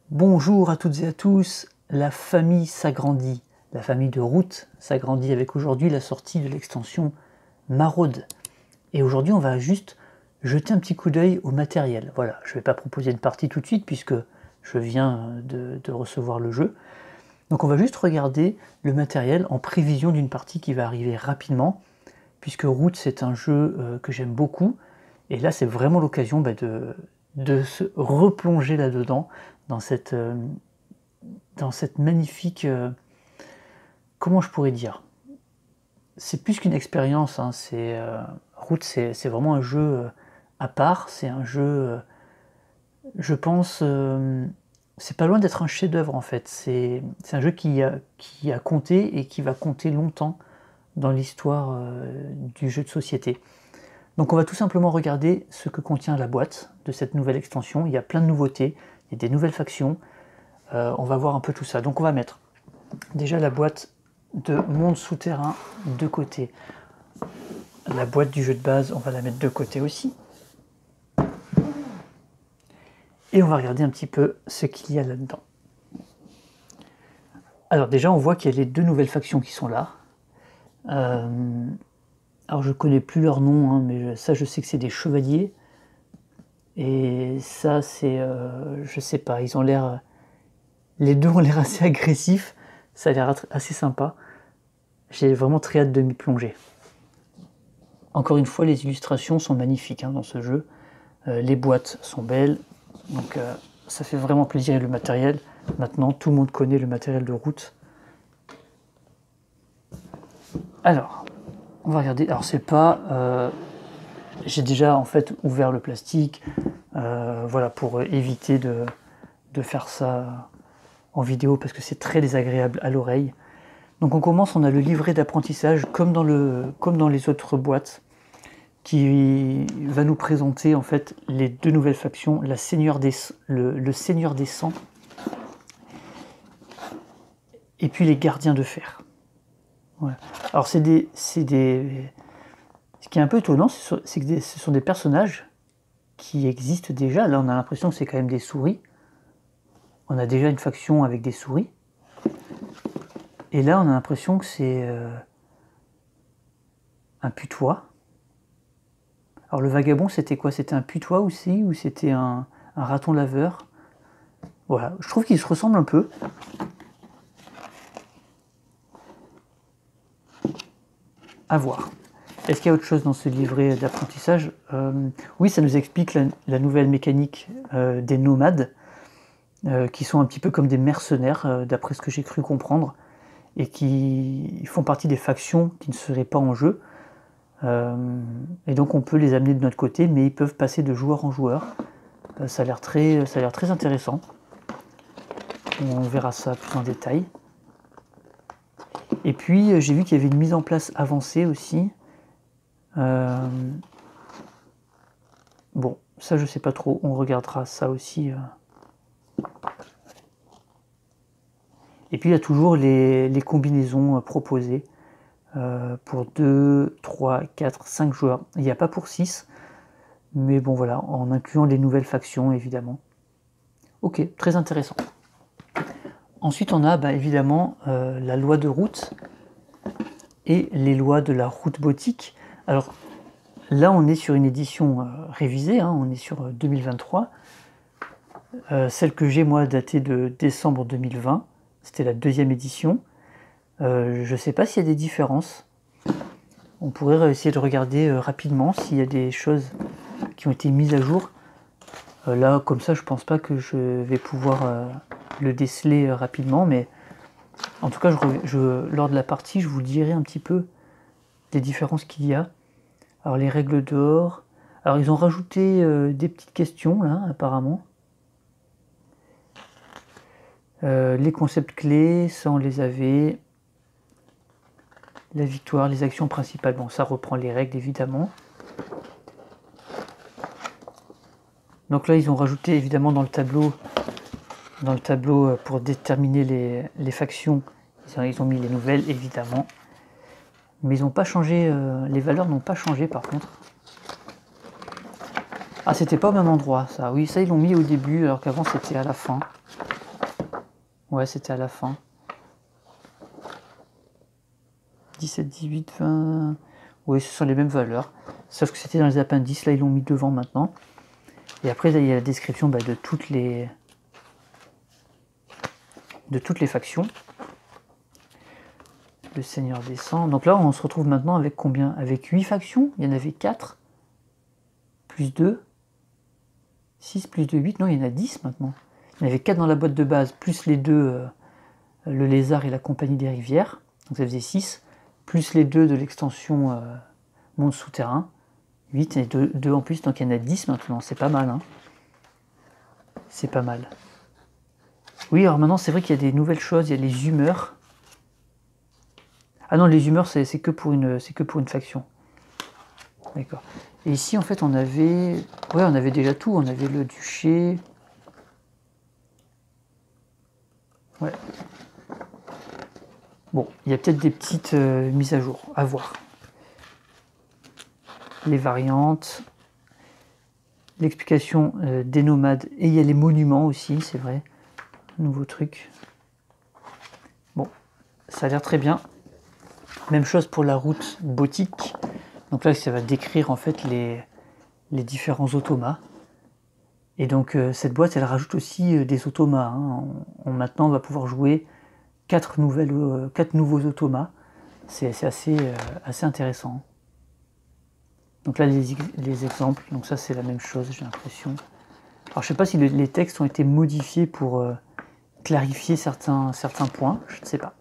Bonjour à toutes et à tous, la famille s'agrandit, la famille de Root s'agrandit avec aujourd'hui la sortie de l'extension Maraude. Et aujourd'hui on va juste jeter un petit coup d'œil au matériel. Voilà, je ne vais pas proposer une partie tout de suite puisque je viens de recevoir le jeu. Donc on va juste regarder le matériel en prévision d'une partie qui va arriver rapidement, puisque Root c'est un jeu que j'aime beaucoup, et là c'est vraiment l'occasion de se replonger là-dedans, dans cette magnifique... comment je pourrais dire? C'est plus qu'une expérience, hein, Root c'est vraiment un jeu à part, c'est un jeu, je pense, c'est pas loin d'être un chef-d'œuvre en fait, c'est un jeu qui a compté et qui va compter longtemps dans l'histoire du jeu de société. Donc on va tout simplement regarder ce que contient la boîte de cette nouvelle extension. Il y a plein de nouveautés, il y a des nouvelles factions, on va voir un peu tout ça. Donc on va mettre déjà la boîte de monde souterrain de côté. La boîte du jeu de base, on va la mettre de côté aussi. Et on va regarder un petit peu ce qu'il y a là-dedans. Alors déjà on voit qu'il y a les deux nouvelles factions qui sont là. Alors je connais plus leur nom, hein, mais ça je sais que c'est des chevaliers. Et ça c'est, je sais pas, ils ont l'air, les deux ont l'air assez agressifs, ça a l'air assez sympa. J'ai vraiment très hâte de m'y plonger. Encore une fois, les illustrations sont magnifiques hein, dans ce jeu. Les boîtes sont belles, donc ça fait vraiment plaisir. Et le matériel, maintenant tout le monde connaît le matériel de Root. Alors, on va regarder. Alors c'est pas... j'ai déjà en fait ouvert le plastique, voilà, pour éviter de faire ça en vidéo parce que c'est très désagréable à l'oreille. Donc on commence, on a le livret d'apprentissage comme dans les autres boîtes, qui va nous présenter en fait les deux nouvelles factions, le Seigneur des Sangs et puis les Gardiens de Fer. Voilà. Alors ce qui est un peu étonnant, c'est que ce sont des personnages qui existent déjà. Là on a l'impression que c'est quand même des souris. On a déjà une faction avec des souris. Et là, on a l'impression que c'est un putois. Alors le vagabond, c'était quoi? C'était un putois aussi? Ou c'était un raton laveur? Voilà, je trouve qu'ils se ressemblent un peu. À voir. Est-ce qu'il y a autre chose dans ce livret d'apprentissage? Oui, ça nous explique la nouvelle mécanique des nomades, qui sont un petit peu comme des mercenaires, d'après ce que j'ai cru comprendre, et qui font partie des factions qui ne seraient pas en jeu. Et donc on peut les amener de notre côté, mais ils peuvent passer de joueur en joueur. Ça a l'air très intéressant. On verra ça plus en détail. Et puis j'ai vu qu'il y avait une mise en place avancée aussi. Bon, ça je sais pas trop, on regardera ça aussi. Et puis il y a toujours les combinaisons proposées pour 2, 3, 4, 5 joueurs. Il n'y a pas pour 6, mais bon voilà, en incluant les nouvelles factions évidemment. Ok, très intéressant. Ensuite on a évidemment la loi de Root et les lois de la Root Boutique. Alors là on est sur une édition révisée, hein, on est sur 2023. Celle que j'ai moi datée de décembre 2020. C'était la deuxième édition. Je ne sais pas s'il y a des différences. On pourrait essayer de regarder rapidement s'il y a des choses qui ont été mises à jour. Là, comme ça, je pense pas que je vais pouvoir le déceler rapidement, mais en tout cas, lors de la partie, je vous dirai un petit peu des différences qu'il y a. Alors, les règles d'or. Alors, ils ont rajouté des petites questions, là, apparemment. Les concepts clés, ça on les avait. La victoire, les actions principales, bon ça reprend les règles évidemment. Donc là ils ont rajouté évidemment dans le tableau pour déterminer les factions, ils ont mis les nouvelles évidemment. Mais ils n'ont pas changé, les valeurs n'ont pas changé par contre. Ah c'était pas au même endroit ça, oui ça ils l'ont mis au début alors qu'avant c'était à la fin. Ouais, c'était à la fin. 17, 18, 20... Oui, ce sont les mêmes valeurs. Sauf que c'était dans les appendices, là ils l'ont mis devant maintenant. Et après, il y a la description de toutes les factions. Le Seigneur descend. Donc là, on se retrouve maintenant avec combien? Avec 8 factions. Il y en avait 4. Plus 2. 6 plus 2, 8. Non, il y en a 10 maintenant. Il y en avait 4 dans la boîte de base, plus les 2, le lézard et la compagnie des rivières. Donc ça faisait 6. Plus les 2 de l'extension monde souterrain. 8 et 2 en plus. Donc il y en a 10 maintenant. C'est pas mal. Hein. C'est pas mal. Oui, alors maintenant, c'est vrai qu'il y a des nouvelles choses. Il y a les humeurs. Ah non, les humeurs, c'est que pour une faction. D'accord. Et ici, en fait, on avait... Ouais, on avait déjà tout. On avait le duché. Ouais. Bon, il y a peut-être des petites mises à jour. À voir. Les variantes. L'explication des nomades. Et il y a les monuments aussi, c'est vrai. Nouveau truc. Bon, ça a l'air très bien. Même chose pour la route boutique. Donc là, ça va décrire en fait les différents automas. Et donc cette boîte, elle rajoute aussi des automas. Hein. Maintenant, on va pouvoir jouer 4 nouveaux automas. C'est assez intéressant. Donc là, les exemples. Donc ça, c'est la même chose, j'ai l'impression. Alors, je sais pas si les textes ont été modifiés pour clarifier certains points. Je ne sais pas.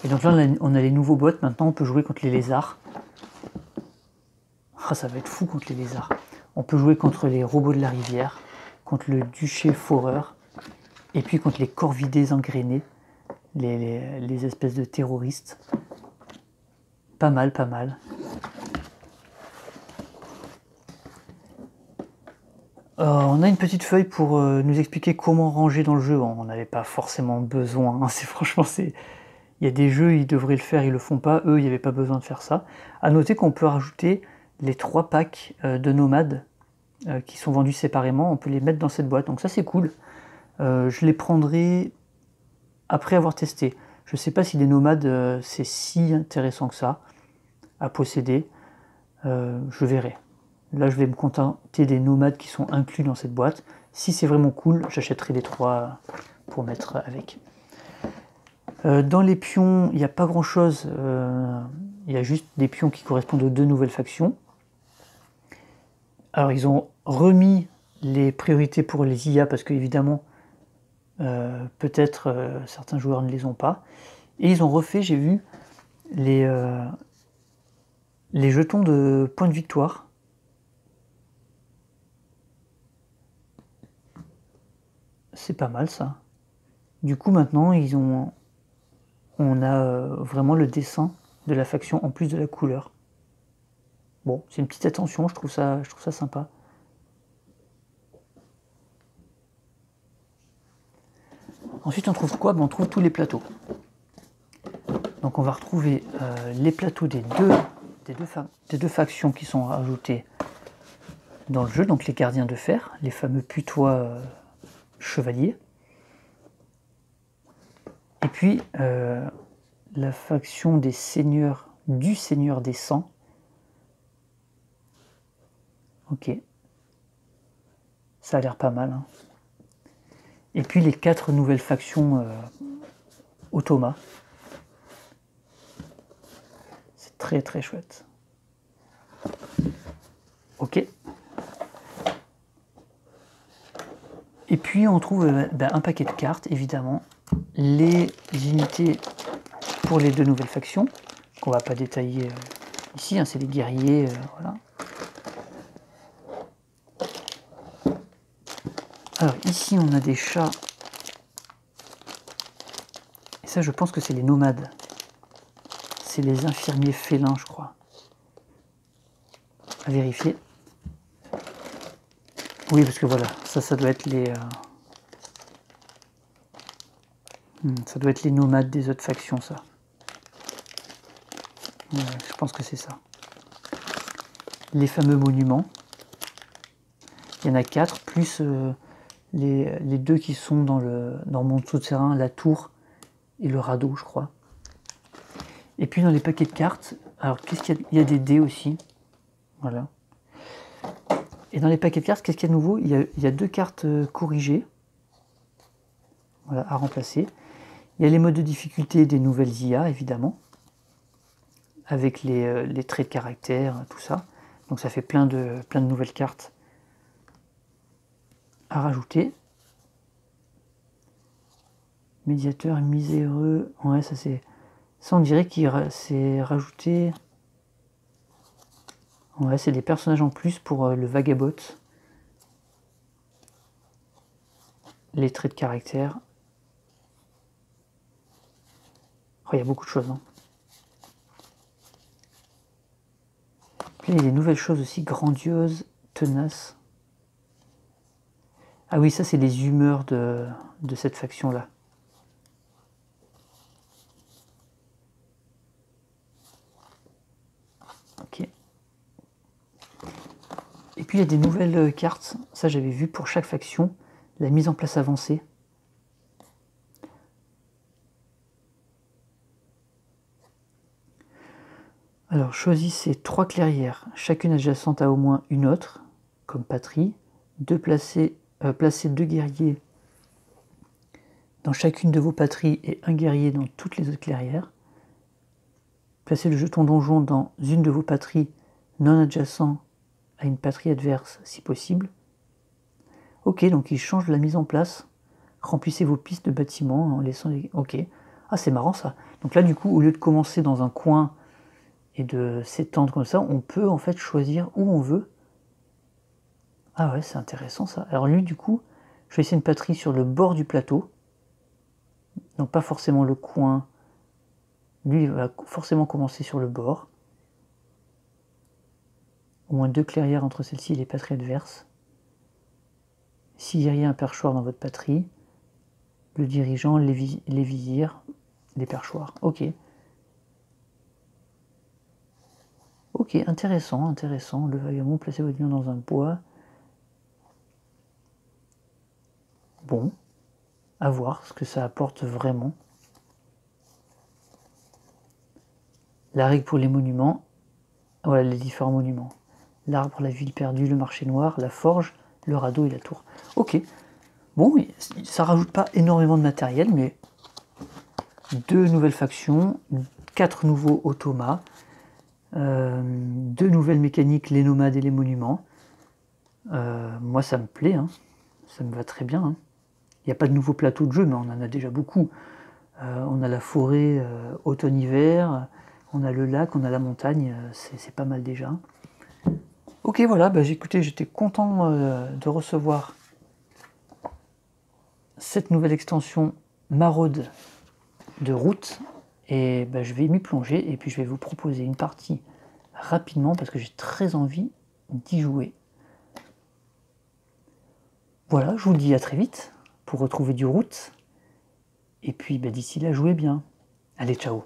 Et donc là, on a les nouveaux bots. Maintenant, on peut jouer contre les lézards. Ah, ça va être fou contre les lézards. On peut jouer contre les robots de la rivière, contre le duché foreur, et puis contre les corvidés engrainés, les espèces de terroristes. Pas mal, pas mal. On a une petite feuille pour nous expliquer comment ranger dans le jeu. On n'avait pas forcément besoin. Hein. Franchement, il y a des jeux, ils devraient le faire, ils le font pas. Eux, il n'y avait pas besoin de faire ça. À noter qu'on peut rajouter les 3 packs de nomades qui sont vendus séparément. On peut les mettre dans cette boîte. Donc ça, c'est cool. Je les prendrai après avoir testé. Je ne sais pas si les nomades, c'est si intéressant que ça à posséder. Je verrai. Là, je vais me contenter des nomades qui sont inclus dans cette boîte. Si c'est vraiment cool, j'achèterai les 3 pour mettre avec. Dans les pions, il n'y a pas grand-chose. Il y a juste des pions qui correspondent aux 2 nouvelles factions. Alors, ils ont remis les priorités pour les IA parce qu'évidemment, peut-être certains joueurs ne les ont pas. Et ils ont refait, j'ai vu, les jetons de points de victoire. C'est pas mal ça. Du coup maintenant on a vraiment le dessin de la faction en plus de la couleur. Bon, c'est une petite attention, je trouve ça sympa. Ensuite on trouve quoi? On trouve tous les plateaux. Donc on va retrouver les plateaux des deux factions qui sont rajoutés dans le jeu, donc les gardiens de fer, les fameux putois chevaliers. Et puis la faction des seigneurs, du Seigneur des Sangs. Ok. Ça a l'air pas mal. Hein. Et puis les 4 nouvelles factions automas. C'est très très chouette. Ok. Et puis on trouve un paquet de cartes, évidemment. Les unités pour les 2 nouvelles factions, qu'on va pas détailler ici, hein, c'est les guerriers, voilà. Alors ici on a des chats, et ça je pense que c'est les nomades. C'est les infirmiers félins, je crois. À vérifier. Oui, parce que voilà, ça doit être les... ça doit être les nomades des autres factions, ça. Je pense que c'est ça. Les fameux monuments. Il y en a 4, plus les deux qui sont dans le monde souterrain, la tour et le radeau, je crois. Et puis dans les paquets de cartes, alors qu'est-ce qu'il y a? Il y a des dés aussi, voilà. Et dans les paquets de cartes, qu'est-ce qu'il y a de nouveau? Il y a 2 cartes corrigées, voilà, à remplacer. Il y a les modes de difficulté des nouvelles IA, évidemment, avec les traits de caractère, tout ça. Donc ça fait plein de nouvelles cartes à rajouter. Médiateur miséreux, ouais, ça c'est... Ça on dirait qu'il s'est rajouté... Ouais, c'est des personnages en plus pour le vagabot. Les traits de caractère. Oh, il y a beaucoup de choses. Hein. Puis il y a des nouvelles choses aussi, grandioses, tenaces. Ah oui, ça c'est les humeurs de cette faction-là. Ok. Et puis il y a des nouvelles cartes, ça j'avais vu pour chaque faction, la mise en place avancée. Alors choisissez 3 clairières, chacune adjacente à au moins une autre, comme patrie. Placez 2 guerriers dans chacune de vos patries et un guerrier dans toutes les autres clairières. Placez le jeton donjon dans une de vos patries non adjacent à une patrie adverse si possible. Ok, donc il change la mise en place. Remplissez vos pistes de bâtiments en laissant les... Ok. Ah, c'est marrant ça. Donc là, du coup, au lieu de commencer dans un coin et de s'étendre comme ça, on peut en fait choisir où on veut. Ah ouais, c'est intéressant ça. Alors lui, du coup, je vais essayer une patrie sur le bord du plateau. Donc pas forcément le coin. Lui, il va forcément commencer sur le bord. Au moins 2 clairières entre celle-ci et les patries adverses. Si il y a un perchoir dans votre patrie, le dirigeant, les vizirs, les perchoirs. Ok. Ok, intéressant, intéressant. Le vagabond, placez votre lion dans un bois. Bon, à voir ce que ça apporte vraiment. La règle pour les monuments. Voilà, les différents monuments. L'arbre, la ville perdue, le marché noir, la forge, le radeau et la tour. Ok. Bon, ça rajoute pas énormément de matériel, mais 2 nouvelles factions, 4 nouveaux automas, 2 nouvelles mécaniques, les nomades et les monuments. Moi, ça me plaît, hein. Ça me va très bien. Hein. Il n'y a pas de nouveau plateau de jeu, mais on en a déjà beaucoup. On a la forêt automne-hiver, on a le lac, on a la montagne, c'est pas mal déjà. Ok, voilà, bah, écoutez, j'étais content de recevoir cette nouvelle extension Maraude de route, et bah, je vais m'y plonger, et puis je vais vous proposer une partie rapidement, parce que j'ai très envie d'y jouer. Voilà, je vous dis à très vite, pour retrouver du route, et puis bah, d'ici là, jouez bien. Allez, ciao.